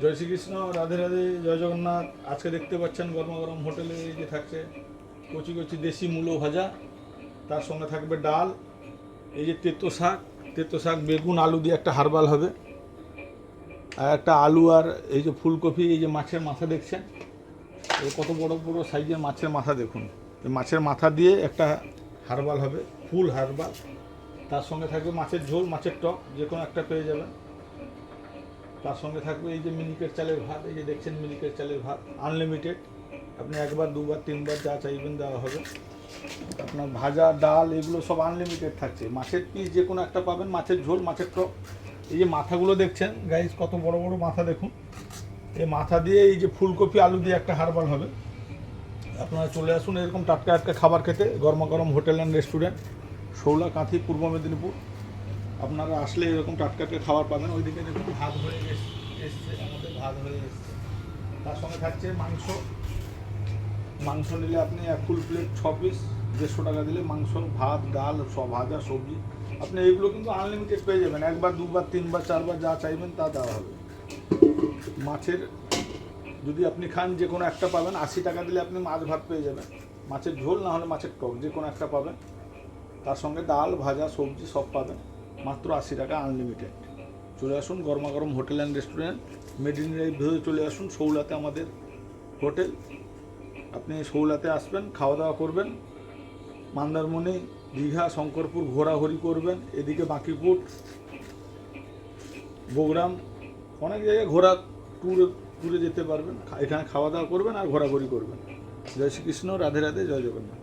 জয় শ্রীকৃষ্ণ, রাধে রাধে, জয় জগন্নাথ। আজকে দেখতে পাচ্ছেন গরমা গরম হোটেলে এই যে থাকছে কচি কচি দেশি মূলো ভাজা, তার সঙ্গে থাকবে ডাল, এই যে তেতো শাক বেগুন আলু দিয়ে একটা হারবাল হবে, আর একটা আলু, আর এই যে ফুলকপি, এই যে মাছের মাথা দেখছেন, এই কত বড় বড় সাইজের মাছের মাথা দেখুন, এই মাছের মাথা দিয়ে একটা হারবাল হবে, ফুল হারবাল। তার সঙ্গে থাকবে মাছের ঝোল, মাছের টক, যে কোনো একটা পেয়ে যাবেন। তার সঙ্গে থাকবে এই যে মিনিকেট চালের ভাত, এই যে দেখছেন মিনিকেট চালের ভাত আনলিমিটেড, আপনি একবার দুবার তিনবার যা চাইবেন দেওয়া হবে। আপনার ভাজা ডাল এগুলো সব আনলিমিটেড থাকছে। মাছের পিস যে কোনো একটা পাবেন, মাছের ঝোল, মাছের টক। এই যে মাথাগুলো দেখছেন গাইস, কত বড় বড় মাথা দেখুন, এই মাথা দিয়ে এই যে ফুলকপি আলু দিয়ে একটা হারবাল হবে। আপনারা চলে আসুন এরকম টাটকা টাটকা খাবার খেতে, গরমা গরম hotel and restaurant, Shaula Kanthi, পূর্ব মেদিনীপুর। আপনারা আসলে এরকম টাটকা টাটকা খাবার পাবেন। ওইদিকে দেখুন ভাত হয়ে এসছে, আমাদের ভাত হয়ে এসছে। তার সঙ্গে থাকছে মাংস নিলে আপনি এক ফুল প্লেট 6 পিস 150 টাকা দিলে মাংস, ভাত, ডাল, সব ভাজা, সবজি, আপনি এইগুলো কিন্তু আনলিমিটেড পেয়ে যাবেন। একবার দুবার তিনবার চারবার যা চাইবেন তা দেওয়া হবে। মাছের যদি আপনি খান যে কোনো একটা পাবেন, 80 টাকা দিলে আপনি মাছ ভাত পেয়ে যাবেন, মাছের ঝোল না হলে মাছের টক, যে কোনো একটা পাবেন। তার সঙ্গে ডাল, ভাজা, সবজি সব পাবেন, মাত্র 80 টাকা আনলিমিটেড। চলে আসুন গরমা গরম হোটেল অ্যান্ড রেস্টুরেন্ট, মেদিনীপুর ভেতরে চলে আসুন, শৌলাতে আমাদের হোটেল। আপনি শৌলাতে আসবেন, খাওয়া দাওয়া করবেন, মন্দারমণি, দীঘা, শঙ্করপুর ঘোরাঘুরি করবেন, এদিকে বাঁকিপুর, বগুড়াম, অনেক জায়গায় ট্যুরে যেতে পারবেন। এখানে খাওয়া দাওয়া করবেন আর ঘোরাঘুরি করবেন। জয় শ্রীকৃষ্ণ, রাধে রাধে, জয় জগন্নাথ।